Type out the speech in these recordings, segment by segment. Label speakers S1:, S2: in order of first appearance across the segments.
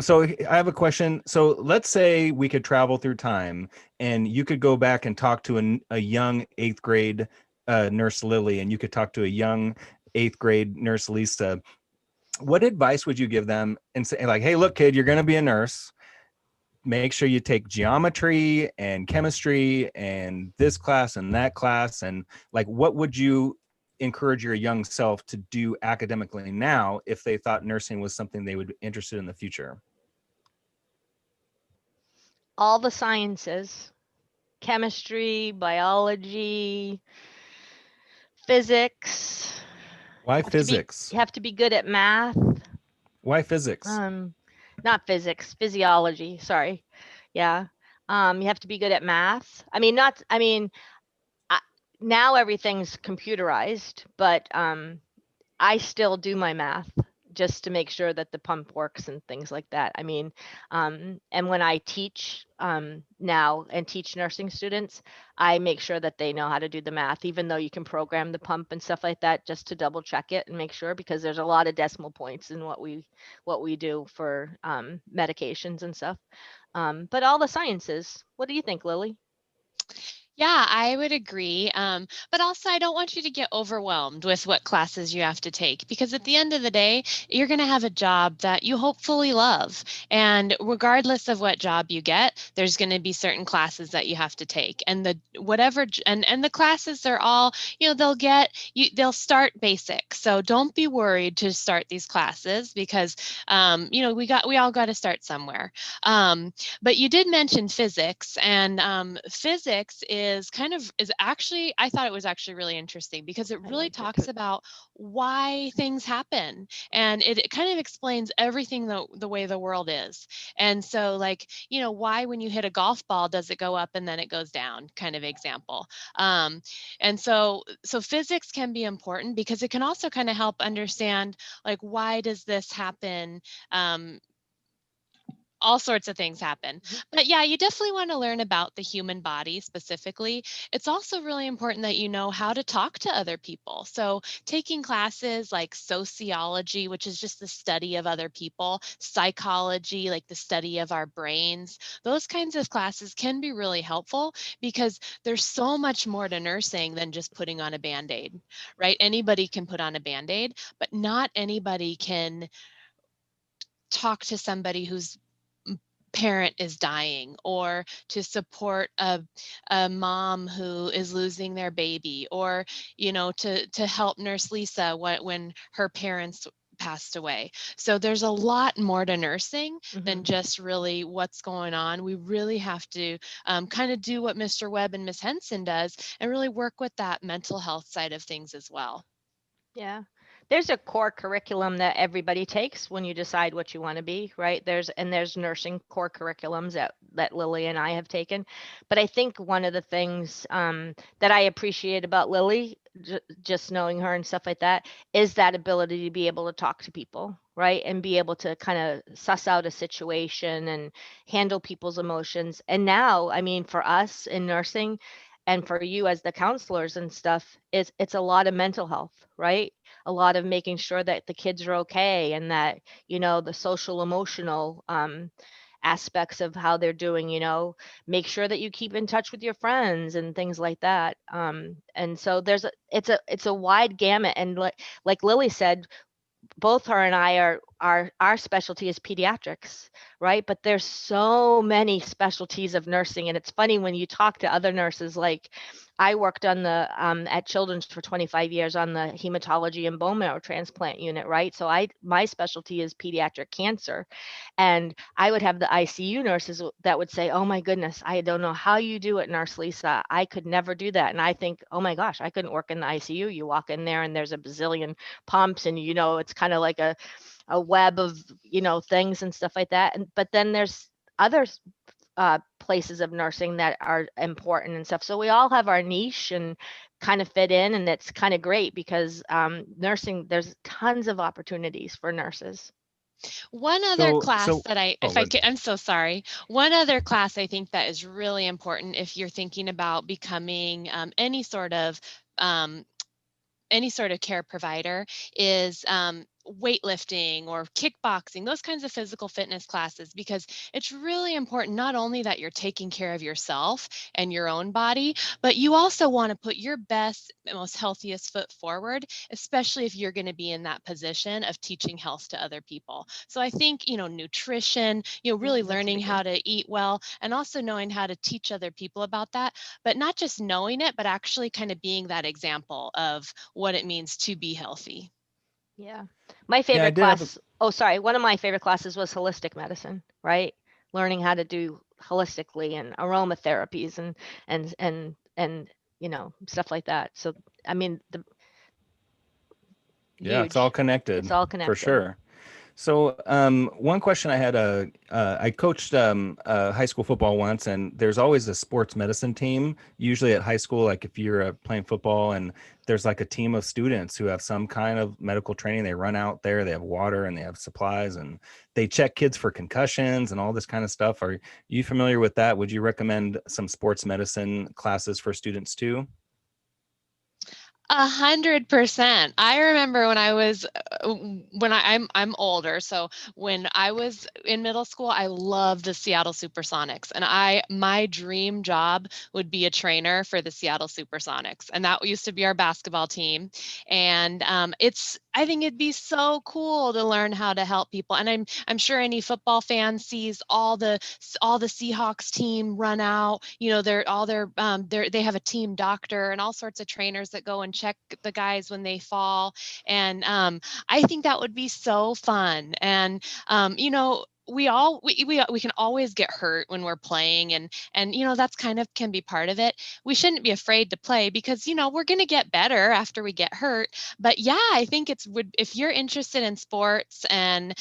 S1: So I have a question. So let's say we could travel through time and you could go back and talk to a young eighth grade nurse Lily, and you could talk to a young eighth grade nurse Lisa. What advice would you give them and say, like, hey, look, kid, you're going to be a nurse. Make sure you take geometry and chemistry and this class and that class. And like, what would you encourage your young self to do academically now if they thought nursing was something they would be interested in the future?
S2: All the sciences, chemistry, biology, physics.
S1: Why
S2: Have to be
S1: physics?
S2: have to be good at math.
S1: Why physics?
S2: Um, Not physics, physiology. Sorry. Yeah. You have to be good at math. I mean, not. I mean, I, now everything's computerized, but I still do my math just to make sure that the pump works and things like that. I mean, and when I teach now and teach nursing students, I make sure that they know how to do the math, even though you can program the pump and stuff like that, just to double check it and make sure because there's a lot of decimal points in what we do for medications and stuff. But all the sciences. What do you think, Lily?
S3: Yeah, I would agree. But also, I don't want you to get overwhelmed with what classes you have to take because at the end of the day, you're going to have a job that you hopefully love. And regardless of what job you get, there's going to be certain classes that you have to take. And the whatever and the classes are all, they'll get you they'll start basic. So don't be worried to start these classes because we all got to start somewhere. But you did mention physics, and physics is actually, I thought it was actually really interesting because it
S2: I
S3: really
S2: liked it
S3: talks
S2: too.
S3: about why things happen, and it kind of explains everything the way the world is. And so, like, why when you hit a golf ball does it go up and then it goes down, kind of example. Um, and so physics can be important because it can also kind of help understand, like, why does this happen. All sorts of things happen.
S2: Mhm.
S3: But yeah, you definitely want to learn about the human body specifically. It's also really important that you know how to talk to other people. So, taking classes like sociology, which is just the study of other people, psychology, like the study of our brains, those kinds of classes can be really helpful because there's so much more to nursing than just putting on a band aid, right? Anybody can put on a band aid, but not anybody can talk to somebody who's parent is dying or to support a mom who is losing their baby or to help nurse Lisa when her parents passed away. So there's a lot more to nursing than
S2: Mhm.
S3: just really what's going on. We really have to kind of do what Mr. Webb and Miss Henson does and really work with that mental health side of things as well.
S2: Yeah. There's a core curriculum that everybody takes when you decide what you want to be, right? There's nursing core curriculums that Lily and I have taken. But I think one of the things that I appreciate about Lily, just knowing her and stuff like that, is that ability to be able to talk to people, right? And be able to kind of suss out a situation and handle people's emotions. And now, I mean, for us in nursing, and for you as the counselors and stuff, it's a lot of mental health, right? A lot of making sure that the kids are okay and that the social emotional aspects of how they're doing, make sure that you keep in touch with your friends and things like that. And so it's a wide gamut, and like Lily said, both her and I are our specialty is pediatrics, right? But there's so many specialties of nursing, and it's funny when you talk to other nurses. Like, I worked on the at Children's for 25 years on the hematology and bone marrow transplant unit, right? So my specialty is pediatric cancer, and I would have the ICU nurses that would say, "Oh my goodness, I don't know how you do it, Nurse Lisa. I could never do that." And I think, "Oh my gosh, I couldn't work in the ICU. You walk in there and there's a bazillion pumps, and it's kind of like a web of things and stuff like that." And but then there's other places of nursing that are important and stuff. So we all have our niche and kind of fit in, and it's kind of great because nursing, there's tons of opportunities for nurses.
S3: One other
S1: So,
S3: class
S1: so,
S3: that
S1: oh, good.
S3: I'm so sorry. One other class I think that is really important if you're thinking about becoming um, any sort of care provider is weightlifting or kickboxing, those kinds of physical fitness classes, because it's really important not only that you're taking care of yourself and your own body, but you also want to put your best, most healthiest foot forward, especially if you're going to be in that position of teaching health to other people. So I think, nutrition, really
S2: That's a
S3: learning
S2: big
S3: how
S2: one.
S3: to eat well, and also knowing how to teach other people about that, but not just knowing it, but actually kind of being that example of what it means to be healthy.
S2: Yeah. My
S1: Yeah, I
S2: favorite
S1: did have a
S2: class, oh, sorry, one of my favorite classes was holistic medicine, right? Learning how to do holistically and aromatherapies and stuff like that. So, I mean, the
S1: yeah, it's all
S2: huge. It's
S1: connected
S2: all
S1: for
S2: connected.
S1: sure. So, one question I had, I coached high school football once, and there's always a sports medicine team, usually at high school. Like if you're playing football, and there's like a team of students who have some kind of medical training. They run out there, they have water and they have supplies, and they check kids for concussions and all this kind of stuff. Are you familiar with that? Would you recommend some sports medicine classes for students too?
S3: 100%. I remember when I was I'm older, so when I was in middle school, I loved the Seattle Supersonics, and my dream job would be a trainer for the Seattle Supersonics, and that used to be our basketball team. And I think it'd be so cool to learn how to help people. And I'm sure any football fan sees all the Seahawks team run out. They have a team doctor and all sorts of trainers that go and check the guys when they fall. And I think that would be so fun. And we can always get hurt when we're playing, and that's kind of can be part of it. We shouldn't be afraid to play, because we're going to get better after we get hurt. But yeah, I think if you're interested in sports, and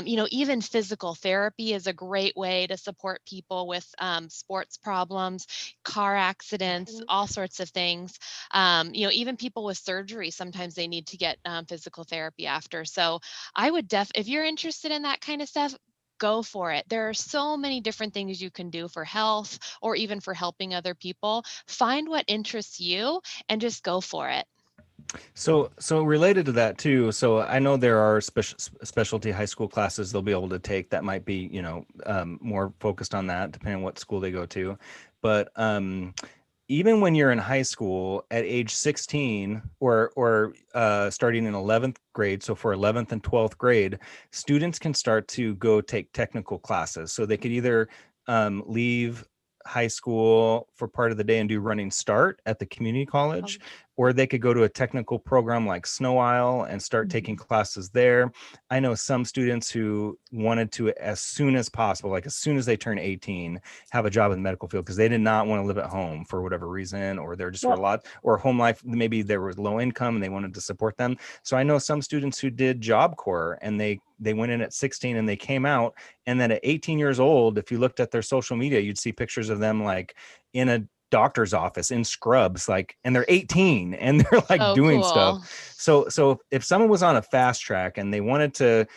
S3: even physical therapy is a great way to support people with sports problems, car accidents,
S2: Mhm.
S3: all sorts of things. Even people with surgery, sometimes they need to get physical therapy after. So if you're interested in that kind of stuff, go for it. There are so many different things you can do for health, or even for helping other people. Find what interests you and just go for it.
S1: So related to that too. So I know there are specialty high school classes they'll be able to take that might be, more focused on that, depending on what school they go to. But even when you're in high school at age 16, or starting in 11th grade, so for 11th and 12th grade, students can start to go take technical classes. So they could either leave high school for part of the day and do running start at the community college, or they could go to a technical program like Snow Isle and start taking classes there. I know some students who wanted to, as soon as possible, like as soon as they turn 18, have a job in the medical field, because they did not want to live at home for whatever reason, or there just were a
S2: Well,
S1: lot, or home life, maybe there was low income and they wanted to support them. So I know some students who did Job Corps, and they went in at 16 and they came out, and then at 18 years old, if you looked at their social media, you'd see pictures of them like in a doctor's office in scrubs, like, and they're 18 and they're like
S3: So
S1: doing stuff.
S3: cool.
S1: So if someone was on a fast track and they wanted to,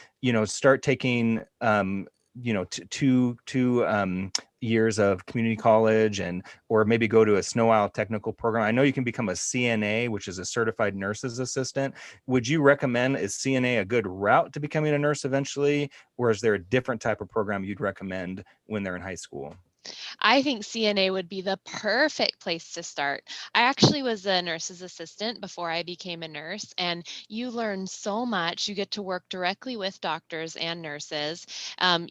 S1: start taking two years of community college, and or maybe go to a Snow Isle technical program. I know you can become a CNA, which is a certified nurse's assistant. Would you recommend, is CNA a good route to becoming a nurse eventually, or is there a different type of program you'd recommend when they're in high school?
S3: I think CNA would be the perfect place to start. I actually was a nurse's assistant before I became a nurse, and you learn so much. You get to work directly with doctors and nurses.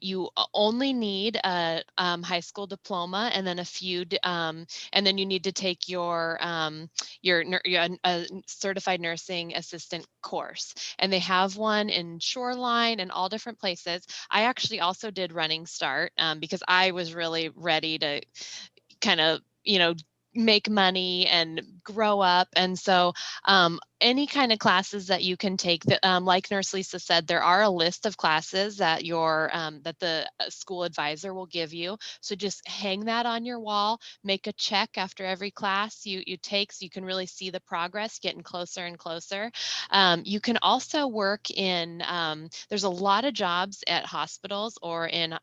S3: You only need a high school diploma, and then and then you need to take your a certified nursing assistant course, and they have one in Shoreline and all different places. I actually also did Running Start, because I was really ready to kind of, make money and grow up. And so any kind of classes that you can take, that, like Nurse Lisa said, there are a list of classes that that the school advisor will give you. So just hang that on your wall, make a check after every class you take, so you can really see the progress getting closer and closer. You can also work in, there's a lot of jobs at hospitals or in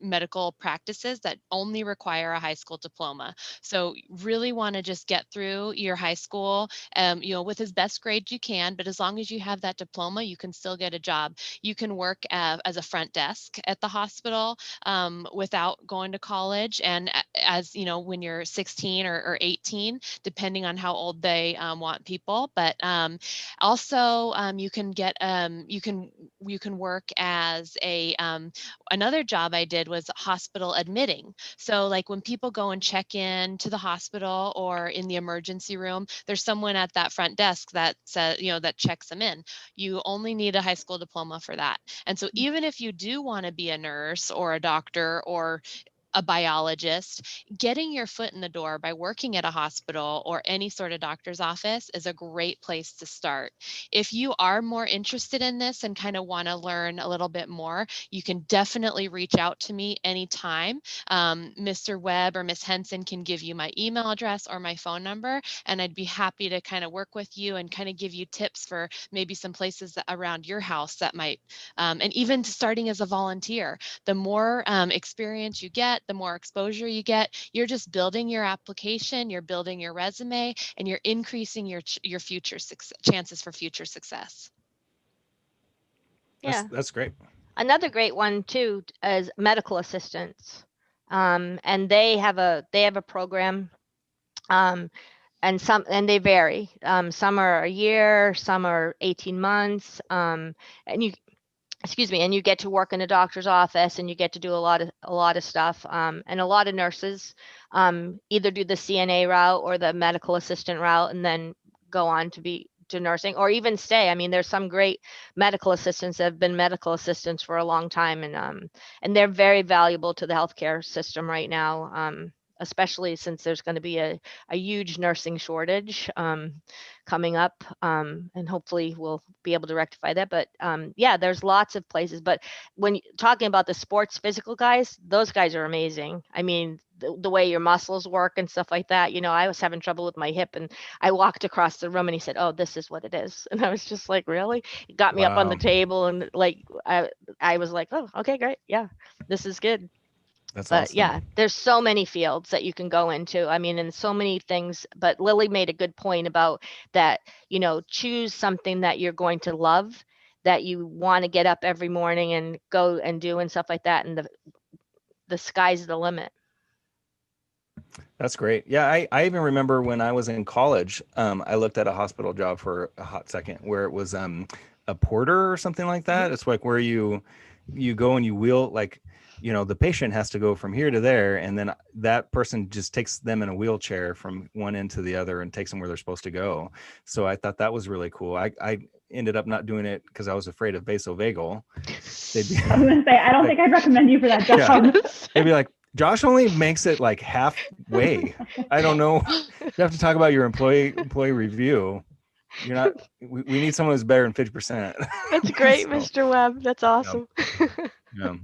S3: medical practices that only require a high school diploma. So really want to just get through your high school, with as best grade you can, but as long as you have that diploma, you can still get a job. You can work as a front desk at the hospital without going to college. And as you know, when you're 16 or 18, depending on how old they want people, but also you can get you can work as a another job I did was hospital admitting. So like when people go and check in to the hospital or in the emergency room, there's someone at that front desk that says, that checks them in. You only need a high school diploma for that. And so even if you do want to be a nurse or a doctor or a biologist, getting your foot in the door by working at a hospital or any sort of doctor's office is a great place to start. If you are more interested in this and kind of want to learn a little bit more, you can definitely reach out to me anytime. Mr. Webb or Miss Henson can give you my email address or my phone number, and I'd be happy to kind of work with you and kind of give you tips for maybe some places around your house that might, and even starting as a volunteer. The more experience you get, the more exposure you get, you're just building your application, you're building your resume, and you're increasing your future chances for future success.
S2: Yeah.
S1: That's great.
S2: Another great one too is medical assistants. And they have a program, and they vary. Some are a year, some are 18 months. And you get to work in a doctor's office, and you get to do a lot of stuff. And a lot of nurses either do the CNA route or the medical assistant route, and then go on to nursing, or even stay. I mean, there's some great medical assistants that have been medical assistants for a long time, and they're very valuable to the healthcare system right now, especially since there's going to be a huge nursing shortage coming up, and hopefully we'll be able to rectify that. But yeah, there's lots of places. But when talking about the sports physical guys, those guys are amazing. I mean, the way your muscles work and stuff like that. I was having trouble with my hip, and I walked across the room and he said, "Oh, this is what it is." And I was just like, really? He got me up on the
S1: Wow.
S2: table, and like I was like, "Oh, okay, great. Yeah, this is good."
S1: That's
S2: But
S1: awesome.
S2: yeah, there's so many fields that you can go into. I mean, and so many things. But Lily made a good point about that, choose something that you're going to love, that you want to get up every morning and go and do and stuff like that. And the sky's the limit.
S1: That's great. Yeah, I even remember when I was in college, I looked at a hospital job for a hot second where it was a porter or something like that. It's like where you go and you wheel, like, the patient has to go from here to there, and then that person just takes them in a wheelchair from one end to the other and takes them where they're supposed to go. So I thought that was really cool. I ended up not doing it because I was afraid of vasovagal.
S4: I was gonna say, I don't think I'd recommend you for that job.
S1: Yeah. They'd be like, Josh only makes it like halfway. I don't know. You have to talk about your employee review. You're not. We need someone who's better than 50%.
S2: That's great,
S1: So,
S2: Mr. Webb. That's awesome.
S1: yeah.